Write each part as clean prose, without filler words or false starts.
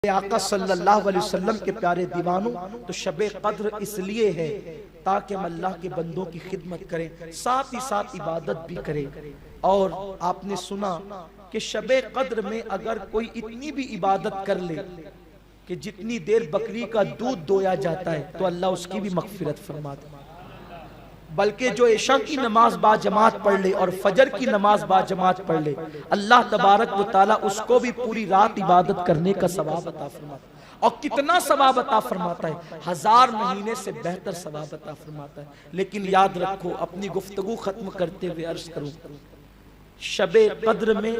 آقا صلی اللہ علیہ وسلم کے پیارے دیوانوں، تو شب قدر اس لیے ہے تاکہ ہم اللہ کے بندوں کی خدمت کریں، ساتھ ہی ساتھ عبادت بھی کریں۔ اور آپ نے سنا کہ شب قدر میں اگر کوئی اتنی بھی عبادت کر لے کہ جتنی دیر بکری کا دودھ دویا جاتا ہے تو اللہ اس کی بھی مغفرت فرماتا ہے، بلکہ جو عشاء کی نماز با جماعت پڑھ لے اور فجر کی نماز با جماعت پڑھ لے، اللہ تبارک و تعالی اس کو بھی پوری رات عبادت کرنے کا ثواب عطا فرماتا ہے۔ اور کتنا ثواب عطا فرماتا ہے؟ 1000 مہینے سے بہتر ثواب عطا فرماتا ہے۔ لیکن یاد رکھو، اپنی گفتگو ختم کرتے ہوئے عرض کروں، شب قدر میں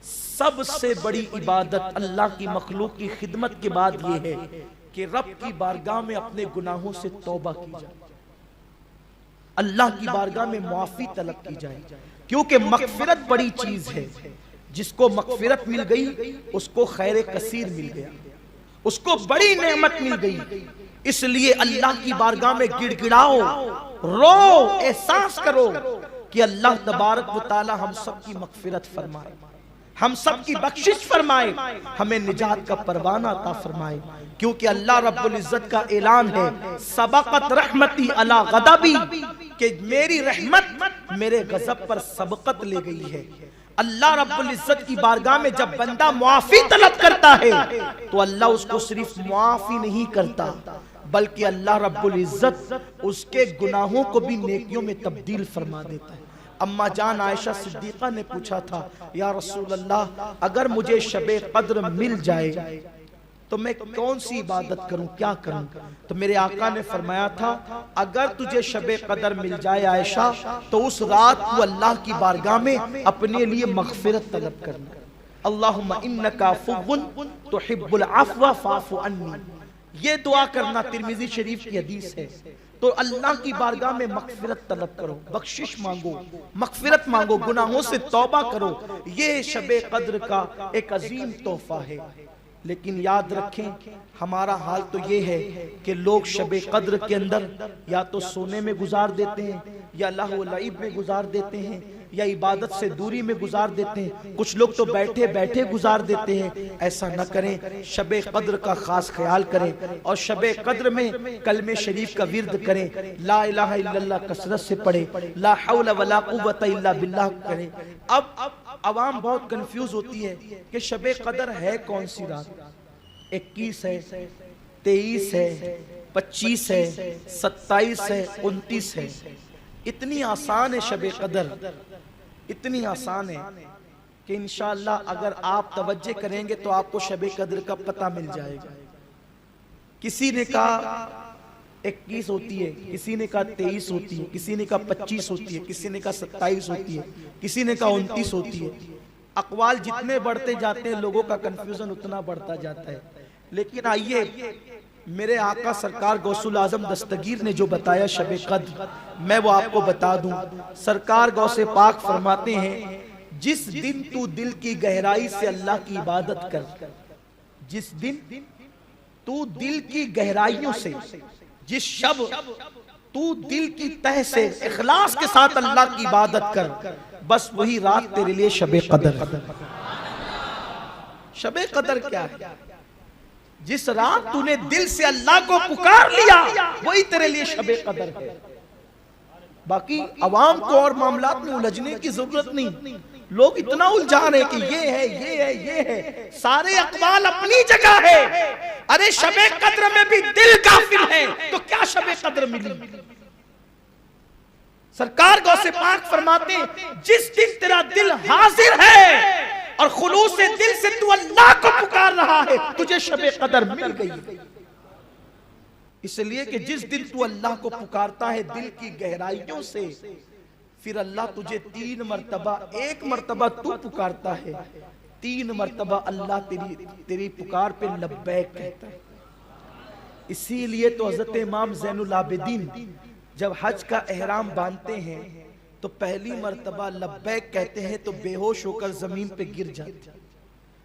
سب سے بڑی عبادت اللہ کی مخلوق کی خدمت کے بعد یہ ہے کہ رب کی بارگاہ میں اپنے گناہوں سے توبہ کی جائے، اللہ کی بارگاہ میں معافی طلب کی جائے، کیونکہ مغفرت بڑی چیز ہے۔ جس کو مغفرت مل گئی اس کو خیر کثیر مل گیا، اس کو بڑی نعمت مل گئی۔ اس لیے اللہ کی بارگاہ میں گڑ گڑاؤ، رو، احساس کرو کہ اللہ تبارک و تعالی ہم سب کی مغفرت فرمائے، ہم سب کی بخشش فرمائے، ہمیں نجات کا پروانہ عطا فرمائے، کیونکہ اللہ رب العزت کا اعلان ہے، سبقت رحمتی علی غضبی، کہ میری رحمت میرے غضب پر سبقت لے گئی ہے۔ اللہ رب العزت کی بارگاہ میں جب بندہ معافی طلب کرتا ہے تو اللہ اس کو صرف معافی نہیں کرتا، بلکہ اللہ رب العزت اس کے گناہوں کو بھی نیکیوں میں تبدیل فرما دیتا ہے۔ اما جان عائشہ صدیقہ نے پوچھا تھا، یا رسول اللہ، اگر مجھے شب قدر مل جائے تو میں کون سی عبادت کروں، کیا کروں؟ تو میرے آقا نے فرمایا تھا، اگر تجھے شب قدر مل جائے عائشہ تو اس رات کو اللہ کی بارگاہ میں اپنے لیے مغفرت طلب کرنا، اللہم انکا عفو تحب العفو فاعف عنی، یہ دعا کرنا ترمذی شریف کی حدیث ہے۔ تو اللہ کی بارگاہ میں مغفرت طلب کرو، بخشش مانگو، مغفرت مانگو، گناہوں سے توبہ کرو، یہ شب قدر کا ایک عظیم تحفہ ہے۔ لیکن یاد رکھیں، ہمارا حال تو یہ ہے کہ لوگ شب قدر کے اندر یا تو سونے میں گزار دیتے ہیں، یا لہو و لعب میں گزار دیتے ہیں، یا عبادت سے دوری میں گزار دیتے ہیں، کچھ لوگ تو بیٹھے بیٹھے گزار دیتے ہیں۔ ایسا نہ کریں، شب قدر کا خاص خیال کریں، اور شب قدر میں کلمہ شریف کا ورد کریں، لا الہ الا اللہ کثرت سے پڑھیں، لا حول ولا قوت الا باللہ کریں۔ اب عوام بہت کنفیوز ہوتی ہے کہ شب قدر ہے کون سی رات؟ 21 ہے، 23 ہے، 25 ہے، 27 ہے، 29 ہے۔ اتنی آسان ہے شب قدر، اتنی آسان ہے کہ انشاءاللہ اگر آپ توجہ کریں گے تو آپ کو شب قدر کا پتہ مل جائے گا۔ کسی نے کہا 21 ہوتی ہے، کسی نے کہا 23 ہوتی ہے، کسی نے کہا 25 ہوتی ہے، کسی نے کہا 27 ہوتی ہے، کسی نے کہا 29 ہوتی ہے۔ اقوال جتنے بڑھتے جاتے ہیں لوگوں کا کنفیوژن اتنا بڑھتا جاتا ہے۔ لیکن آئیے، میرے آقا سرکار غوث العظم دستگیر نے جو بتایا شب قدر، میں وہ آپ کو بتا دوں۔ سرکار غوث پاک فرماتے ہیں، جس دن تو دل کی گہرائی سے اللہ کی عبادت کر، جس دن تو دل کی گہرائیوں سے، جس شب تو دل کی تہ سے اخلاص کے ساتھ اللہ کی عبادت کر، بس وہی رات تیرے لیے شب قدر۔ شب قدر کیا ہے؟ جس رات تو نے دل سے اللہ کو پکار لیا وہی تیرے لیے شب قدر ہے۔ باقی عوام کو اور معاملات میں الجھنے کی ضرورت نہیں، لوگ اتنا الجھا رہے کہ یہ ہے، یہ ہے، یہ ہے، سارے اقوال اپنی جگہ ہے۔ ارے شب قدر میں بھی دل غافل ہے تو کیا شب قدر ملی؟ سرکار غوث پاک فرماتے ہیں، جس دن تیرا دل حاضر ہے اور خلوص دل سے تو اللہ کو پکار رہا ہے، تجھے شب قدر مل گئی۔ اس لیے کہ جس دن تو اللہ کو پکارتا ہے دل کی گہرائیوں سے، پھر اللہ تجھے 3 مرتبہ، ایک مرتبہ تو پکارتا ہے، 3 مرتبہ اللہ تیری پکار پہ لبیک کہتا ہے۔ اسی لیے تو حضرت امام زین العابدین جب حج کا احرام باندھتے ہیں تو پہلی مرتبہ لبیک کہتے ہیں تو بے ہوش ہو کر زمین پہ گر جاتے،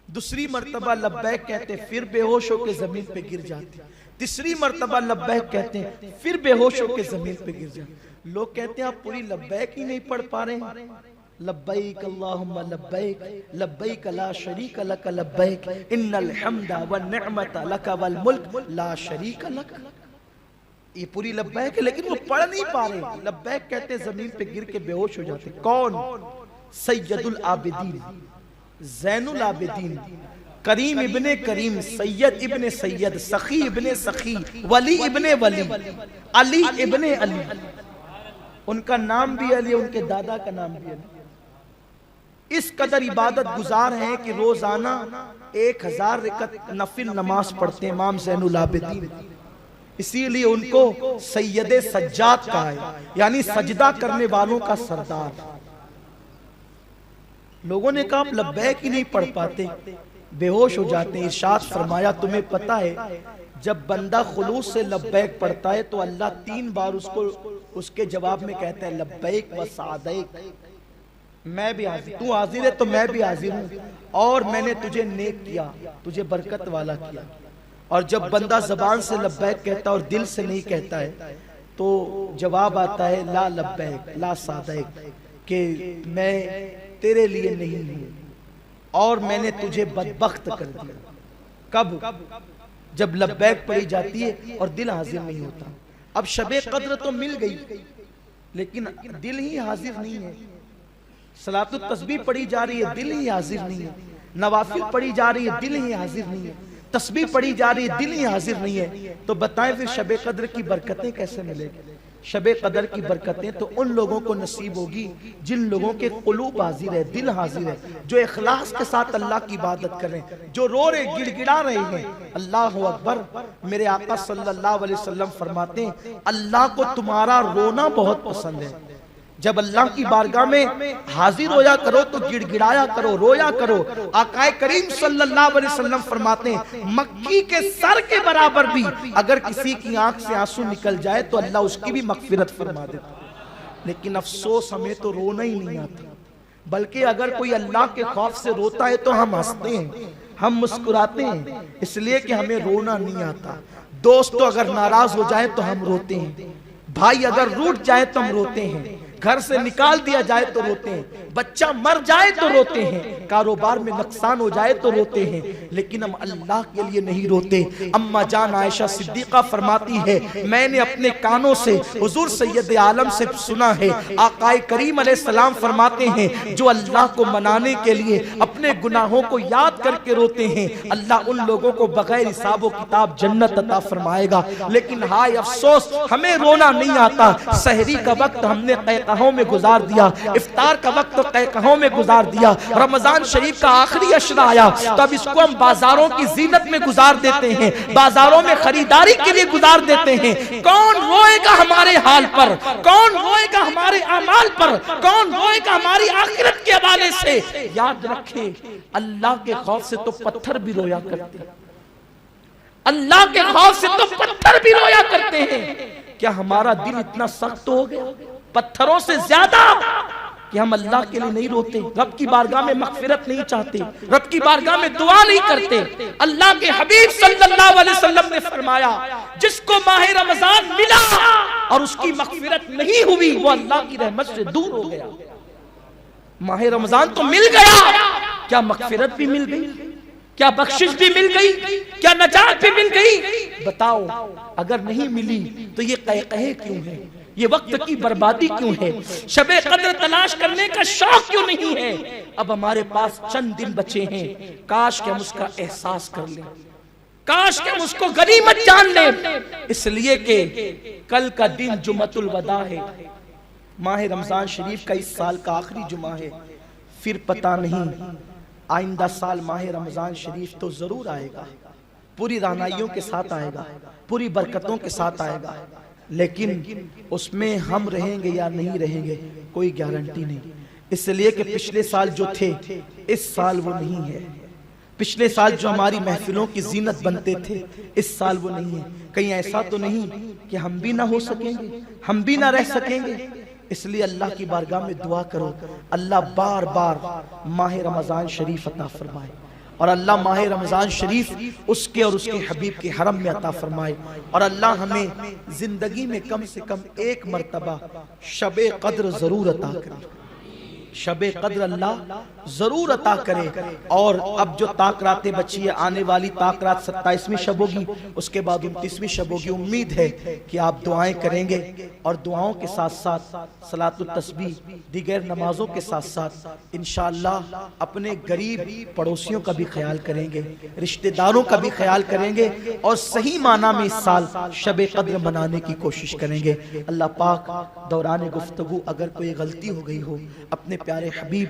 دوسری مرتبہ لبیک کہتے ہیں پھر بے ہوش ہو کے زمین پہ گر جاتے، تیسری مرتبہ لبیک کہتے ہیں پھر بے ہوش ہو کے زمین پہ گر جاتے۔ لوگ کہتے ہیں آپ پوری لبیک ہی نہیں پڑھ پا رہے ہیں، لبیک اللہم لبیک لبیک لا شریک لک لبیک ان الحمد والنعمت لک والملک لا شریک لک. یہ پوری لبیک ہے لیکن وہ پڑھ نہیں پا رہے. لبیک کہتے زمین پہ گر کے بے ہوش ہو جاتے. کون؟ سید العابدین، زین العابدین، کریم ابن کریم، سید ابن سید، سخی ابن سخی، ولی ابن ولی، علی ابن علی. ان کا نام بھی علی، ان کے دادا کا نام بھی علی. اس قدر عبادت گزار ہیں کہ روزانہ 1000 رکعت نفل نماز پڑھتے امام زین العابدین. اسی لیے ان کو سید سجاد کہا ہے، یعنی سجدہ کرنے والوں کا سردار. لوگوں نے کہا آپ لبیک ہی نہیں پڑھ پاتے، بے ہوش ہو جاتے ہیں. ارشاد فرمایا تمہیں پتہ ہے جب بندہ خلوص سے لبیک پڑھتا ہے تو اللہ 3 بار اس کے جواب میں کہتا ہے لبیک و سعدیک. میں بھی حاضر، تو حاضر ہے تو میں بھی حاضر ہوں، اور میں نے تجھے نیک کیا، تجھے برکت والا کیا. اور جب بندہ زبان سے لبیک کہتا ہے اور دل سے نہیں کہتا ہے تو جواب آتا ہے لا لبیک لا سعدیک، کہ میں تیرے لیے نہیں ہوں اور میں نے تجھے بدبخت کر دیا. کب؟ جب لبیک پڑھی جاتی ہے اور دل حاضر نہیں ہوتا. اب شب قدر تو مل گئی لیکن دل ہی حاضر نہیں ہے. صلاۃ التسبیح پڑھی جا رہی ہے، دل ہی حاضر نہیں ہے. نوافل پڑھی جا رہی ہے، دل ہی حاضر نہیں ہے. تسبیح پڑھی جا رہی ہے، دل ہی حاضر نہیں ہے. تو بتائیں پھر شب قدر کی برکتیں کیسے ملے گی؟ شب قدر کی برکتیں تو ان لوگوں کو نصیب ہوگی جن لوگوں کے قلوب حاضر ہے، دل حاضر ہے، جو اخلاص کے ساتھ اللہ کی عبادت کر رہے ہیں، جو رو رہے گڑ گڑا رہے ہیں. اللہ اکبر. میرے آقا صلی اللہ علیہ وسلم فرماتے ہیں اللہ کو تمہارا رونا بہت پسند ہے. جب اللہ کی بارگاہ میں حاضر ہویا کرو تو گڑ گڑایا کرو، رویا کرو. آقا کریم صلی اللہ علیہ وسلم فرماتے ہیں مکی کے سر کے برابر بھی اگر کسی کی آنکھ سے آنسو نکل جائے تو اللہ اس کی بھی مغفرت فرما دیتا. لیکن افسوس ہمیں تو رونا ہی نہیں آتا، بلکہ اگر کوئی اللہ کے خوف سے روتا ہے تو ہم ہنستے ہیں، ہم مسکراتے ہیں، اس لیے کہ ہمیں رونا نہیں آتا. دوست تو اگر ناراض ہو جائے تو ہم روتے ہیں، بھائی اگر روٹ جائے تو ہم روتے ہیں، گھر سے نکال دیا جائے تو روتے ہیں، بچہ مر جائے تو روتے ہیں، کاروبار میں نقصان ہو جائے تو روتے ہیں، لیکن ہم اللہ کے لیے نہیں روتے. اما جان عائشہ صدیقہ فرماتی ہے میں نے اپنے کانوں سے حضور سید عالم سے سنا ہے آقا کریم علیہ السلام فرماتے ہیں جو اللہ کو منانے کے لیے اپنے گناہوں کو یاد کر کے روتے ہیں اللہ ان لوگوں کو بغیر حساب و کتاب جنت عطا فرمائے گا. لیکن ہائے افسوس ہمیں رونا نہیں آتا. سحری کا وقت ہم نے قہقہوں میں گزار دیا، افطار کا وقت تو قہقہوں میں گزار دیا، رمضان شریف کا آخری عشرہ آیا تو اب اس کو ہم بازاروں کی زینت میں گزار دیتے ہیں، بازاروں میں خریداری کے لیے گزار دیتے ہیں. کون روئے گا ہمارے حال پر؟ کون روئے گا ہمارے اعمال پر؟ کون روئے گا ہماری آخرت کے حوالے سے؟ یاد رکھیں اللہ کے خوف سے تو پتھر بھی رویا کرتے ہیں، اللہ کے خوف سے تو پتھر بھی رویا کرتے ہیں. کیا ہمارا دل اتنا سخت ہو گیا پتھروں سے زیادہ کہ ہم اللہ کے لیے نہیں روتے، رب کی بارگاہ میں مغفرت نہیں چاہتے، رب کی بارگاہ میں دعا نہیں کرتے؟ اللہ کے حبیب صلی اللہ علیہ وسلم نے فرمایا جس کو ماہ رمضان ملا اور اس کی مغفرت نہیں ہوئی وہ اللہ کی رحمت سے دور ہو گیا. ماہ رمضان تو مل گیا، کیا مغفرت بھی مل گئی؟ کیا بخشش بھی مل گئی؟ کیا نجات بھی مل گئی؟ بتاؤ اگر نہیں ملی تو یہ قہقہے کیوں ہے؟ یہ وقت کی بربادی کیوں ہے؟ شب قدر تلاش کرنے کا شوق کیوں نہیں ہے؟ اب ہمارے پاس چند دن بچے ہیں، کاش کہ ہم اس کا احساس کر لیں، کاش کہ ہم اس کو غنیمت جان لیں. اس لیے کہ کل کا دن جمعۃ الوداع ہے، ماہ رمضان شریف کا اس سال کا آخری جمعہ ہے. پھر پتہ نہیں آئندہ سال ماہ رمضان شریف تو ضرور آئے گا، پوری رعنائیوں کے ساتھ آئے گا، پوری برکتوں کے ساتھ آئے گا، لیکن اس میں ہم رہیں گے یا نہیں رہیں گے کوئی گارنٹی نہیں. اس لیے کہ پچھلے سال جو تھے اس سال وہ نہیں ہے، پچھلے سال جو ہماری محفلوں کی زینت بنتے تھے اس سال وہ نہیں ہے. کہیں ایسا تو نہیں کہ ہم بھی نہ ہو سکیں گے، ہم بھی نہ رہ سکیں گے؟ اس لیے اللہ کی بارگاہ میں دعا کرو اللہ بار بار ماہ رمضان شریف عطا فرمائے، اور اللہ ماہ رمضان شریف اس کے اور اس کے حبیب کے حرم میں عطا فرمائے، اور اللہ ہمیں زندگی میں کم سے کم ایک مرتبہ شب قدر ضرور عطا کرے. شب قدر اللہ ضرور عطا کرے. اور اب جو تاک راتیں بچی ہے، آنے والی تاک رات 27ویں شب ہوگی، اس کے بعد 29ویں شب ہوگی. امید ہے کہ آپ دعائیں کریں گے، اور دعاؤں کے ساتھ ساتھ صلاۃ التسبیح دیگر نمازوں کے ساتھ ساتھ انشاءاللہ اپنے غریب پڑوسیوں کا بھی خیال کریں گے، رشتہ داروں کا بھی خیال کریں گے، اور صحیح معنی میں اس سال شب قدر منانے کی کوشش کریں گے. اللہ پاک دوران گفتگو اگر کوئی غلطی ہو گئی ہو، اپنے پیارے حبیب